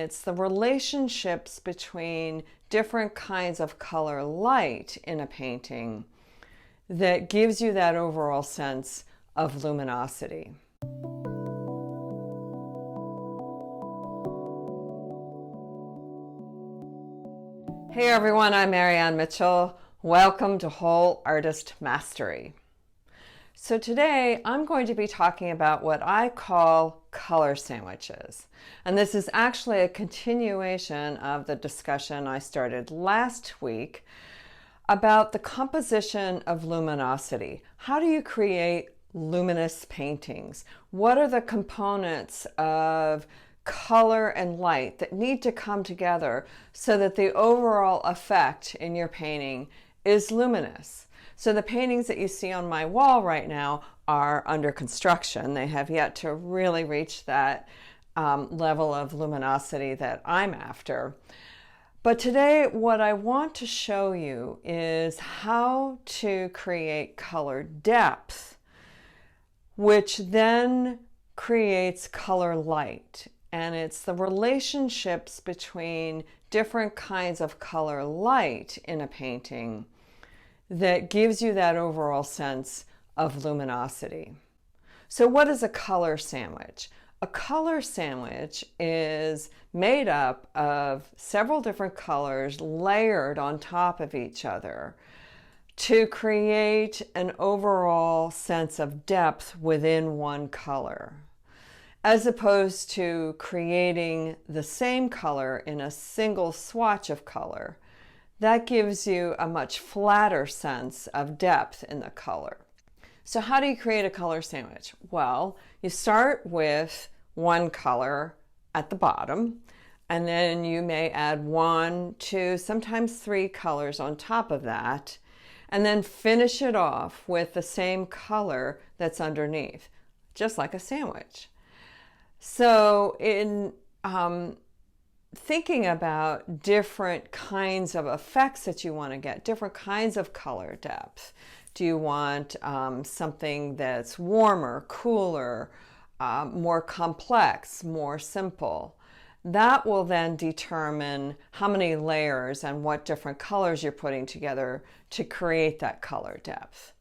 It's the relationships between different kinds of color light in a painting that gives you that overall sense of luminosity. Hey everyone, I'm Marianne Mitchell. Welcome to Whole Artist Mastery. So today I'm going to be talking about what I call color sandwiches. And this is actually a continuation of the discussion I started last week about the composition of luminosity. How do you create luminous paintings? What are the components of color and light that need to come together so that the overall effect in your painting is luminous? So the paintings that you see on my wall right now are under construction. They have yet to really reach that level of luminosity that I'm after. But today what I want to show you is how to create color depth, which then creates color light. And it's the relationships between different kinds of color light in a painting that gives you that overall sense of luminosity. So what is a color sandwich? A color sandwich is made up of several different colors layered on top of each other to create an overall sense of depth within one color, as opposed to creating the same color in a single swatch of color. That gives you a much flatter sense of depth in the color. So how do you create a color sandwich? Well, you start with one color at the bottom, and then you may add 1, 2, sometimes 3 colors on top of that, and then finish it off with the same color that's underneath, just like a sandwich. So in thinking about different kinds of effects that you want to get, different kinds of color depth. Do you want something that's warmer, cooler, more complex, more simple? That will then determine how many layers and what different colors you're putting together to create that color depth.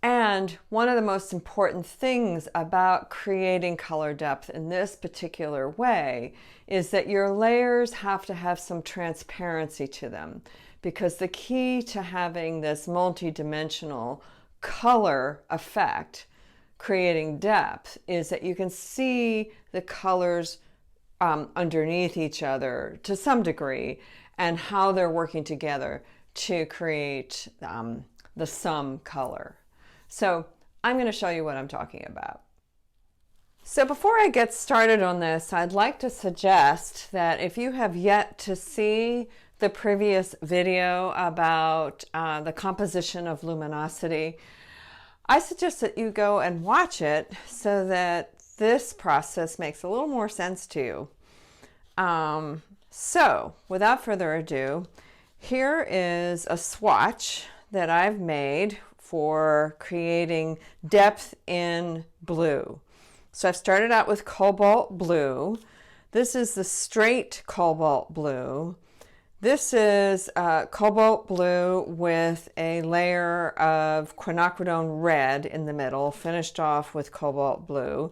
And one of the most important things about creating color depth in this particular way is that your layers have to have some transparency to them, because the key to having this multi-dimensional color effect, creating depth, is that you can see the colors underneath each other to some degree and how they're working together to create the sum color. So I'm going to show you what I'm talking about. So before I get started on this, I'd like to suggest that if you have yet to see the previous video about the composition of luminosity, I suggest that you go and watch it so that this process makes a little more sense to you. So without further ado, here is a swatch that I've made for creating depth in blue. So I've started out with cobalt blue. This is the straight cobalt blue. This is cobalt blue with a layer of quinacridone red in the middle, finished off with cobalt blue.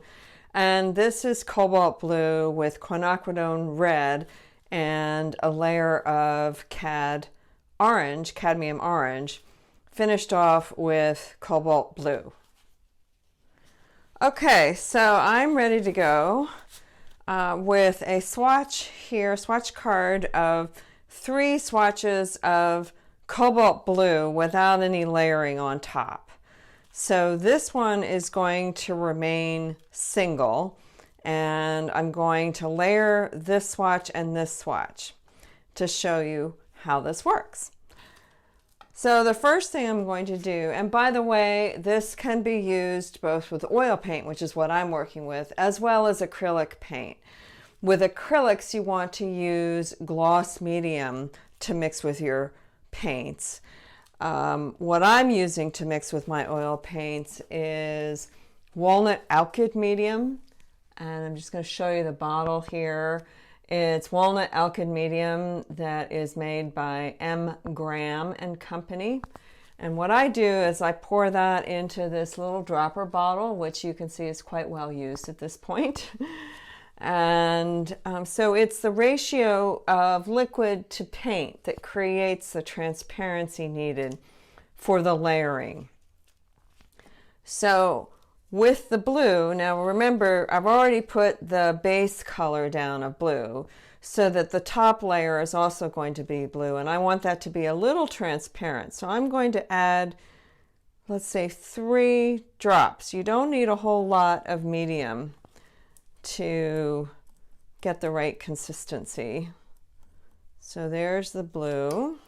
And this is cobalt blue with quinacridone red and a layer of cadmium orange, finished off with cobalt blue. Okay, so I'm ready to go with a swatch here, swatch card of 3 swatches of cobalt blue without any layering on top. So this one is going to remain single, and I'm going to layer this swatch and this swatch to show you how this works. So the first thing I'm going to do, and by the way, this can be used both with oil paint, which is what I'm working with, as well as acrylic paint. With acrylics, you want to use gloss medium to mix with your paints. What I'm using to mix with my oil paints is walnut alkyd medium, and I'm just going to show you the bottle here. It's walnut alkyd medium that is made by M. Graham and Company. And what I do is I pour that into this little dropper bottle, which you can see is quite well used at this point. And so it's the ratio of liquid to paint that creates the transparency needed for the layering. So with the blue, now remember, I've already put the base color down of blue so that the top layer is also going to be blue, and I want that to be a little transparent. So I'm going to add, let's say, 3 drops. You don't need a whole lot of medium to get the right consistency. So there's the blue.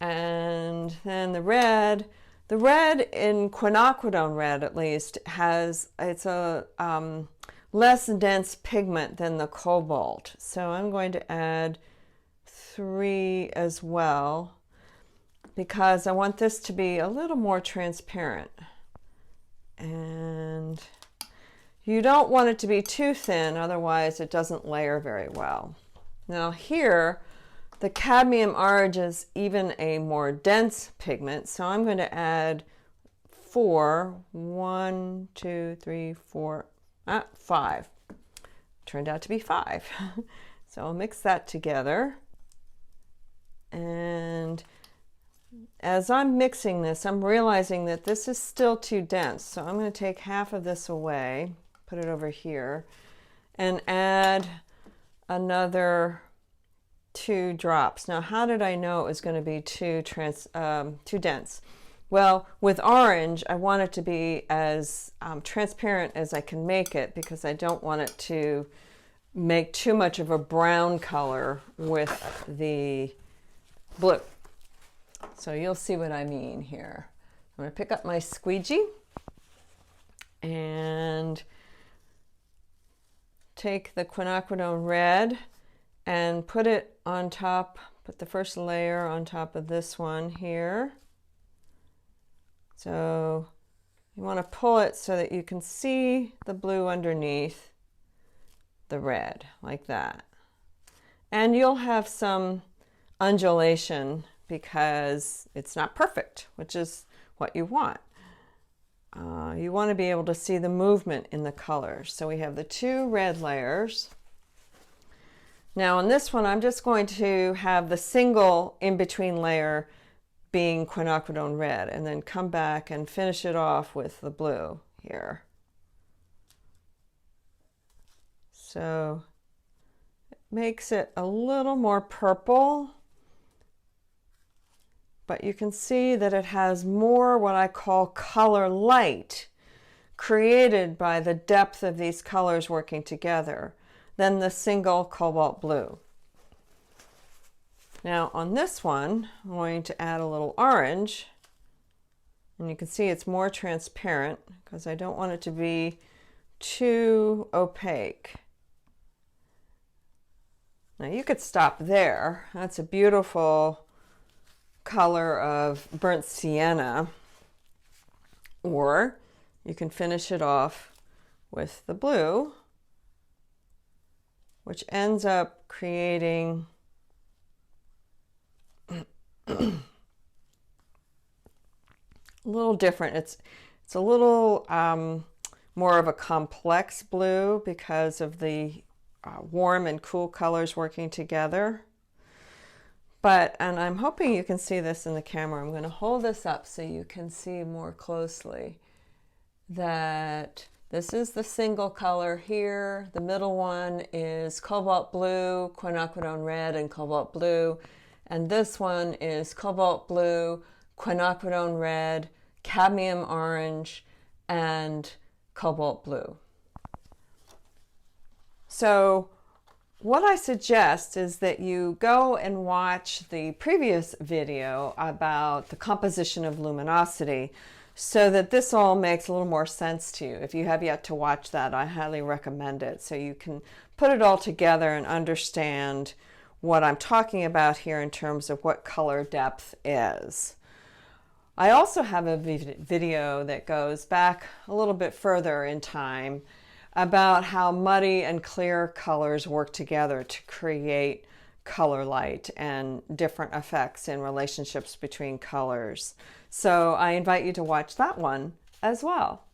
And then the red. The red in quinacridone red, at least, it's a less dense pigment than the cobalt. So I'm going to add 3 as well because I want this to be a little more transparent. And you don't want it to be too thin, otherwise it doesn't layer very well. Now here, the cadmium orange is even a more dense pigment, so I'm going to add 4. 1, 2, 3, 4, 5. Turned out to be 5. So I'll mix that together. And as I'm mixing this, I'm realizing that this is still too dense. So I'm going to take half of this away, put it over here, and add another 2 drops. Now, how did I know it was going to be too dense? Well, with orange, I want it to be as transparent as I can make it because I don't want it to make too much of a brown color with the blue. So you'll see what I mean here. I'm going to pick up my squeegee and take the quinacridone red and put it on top, put the first layer on top of this one here. So you want to pull it so that you can see the blue underneath the red, like that. And you'll have some undulation because it's not perfect, which is what you want. You want to be able to see the movement in the colors. So we have the 2 red layers. Now on this one, I'm just going to have the single in-between layer being quinacridone red and then come back and finish it off with the blue here. So it makes it a little more purple, but you can see that it has more what I call color light created by the depth of these colors working together than the single cobalt blue. Now on this one, I'm going to add a little orange, and you can see it's more transparent because I don't want it to be too opaque. Now you could stop there. That's a beautiful color of burnt sienna, or you can finish it off with the blue, which ends up creating a little different. It's a little more of a complex blue because of the warm and cool colors working together. And I'm hoping you can see this in the camera. I'm going to hold this up so you can see more closely that this is the single color here. The middle one is cobalt blue, quinacridone red, and cobalt blue. And this one is cobalt blue, quinacridone red, cadmium orange, and cobalt blue. So what I suggest is that you go and watch the previous video about the composition of luminosity so that this all makes a little more sense to you. If you have yet to watch that, I highly recommend it so you can put it all together and understand what I'm talking about here in terms of what color depth is. I also have a video that goes back a little bit further in time about how muddy and clear colors work together to create color light and different effects in relationships between colors. So I invite you to watch that one as well.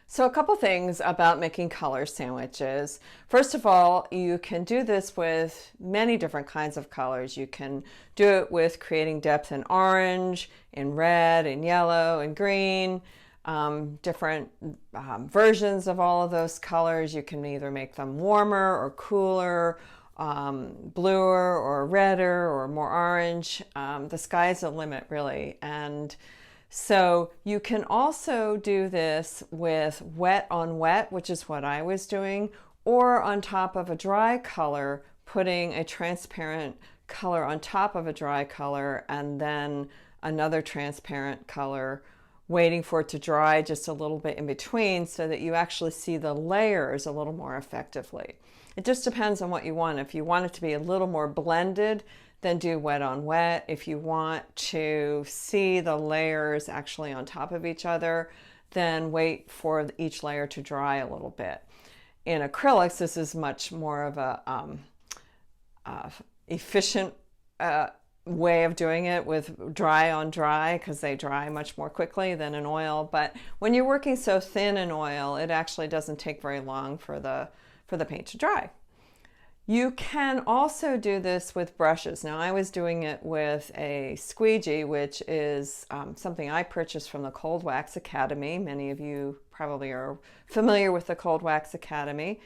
So a couple things about making color sandwiches. First of all, you can do this with many different kinds of colors. You can do it with creating depth in orange, in red, in yellow, in green, different versions of all of those colors. You can either make them warmer or cooler, bluer or redder or more orange. The sky's the limit, really. And so you can also do this with wet on wet, which is what I was doing, or on top of a dry color, putting a transparent color on top of a dry color and then another transparent color, waiting for it to dry just a little bit in between so that you actually see the layers a little more effectively. It just depends on what you want. If you want it to be a little more blended, then do wet on wet. If you want to see the layers actually on top of each other, then wait for each layer to dry a little bit. In acrylics, this is much more of a efficient way of doing it, with dry on dry, because they dry much more quickly than in oil. But when you're working so thin in oil, it actually doesn't take very long for the paint to dry. You can also do this with brushes. Now, I was doing it with a squeegee, which is something I purchased from the Cold Wax Academy. Many of you probably are familiar with the Cold Wax Academy.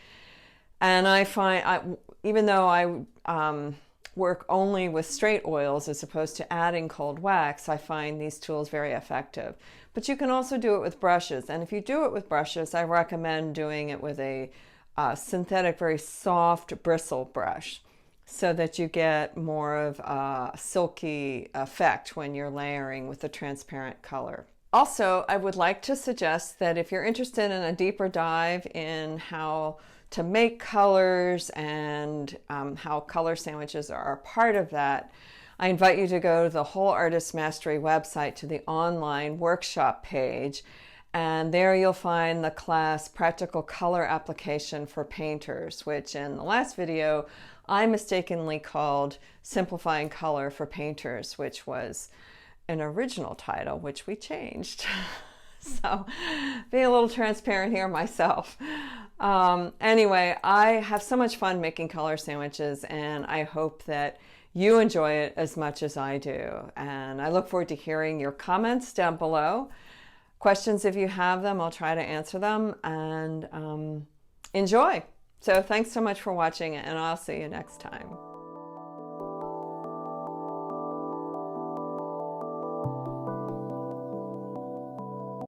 And I find, even though I work only with straight oils as opposed to adding cold wax, I find these tools very effective. But you can also do it with brushes. And if you do it with brushes, I recommend doing it with a synthetic, very soft bristle brush, so that you get more of a silky effect when you're layering with the transparent color. Also, I would like to suggest that if you're interested in a deeper dive in how to make colors and how color sandwiches are a part of that, I invite you to go to the Whole Artist Mastery website, to the online workshop page. And there you'll find the class Practical Color Application for Painters, which in the last video I mistakenly called Simplifying Color for Painters, which was an original title, which we changed. So being a little transparent here myself. Anyway, I have so much fun making color sandwiches, and I hope that you enjoy it as much as I do. And I look forward to hearing your comments down below. Questions, if you have them, I'll try to answer them, and enjoy. So thanks so much for watching, and I'll see you next time.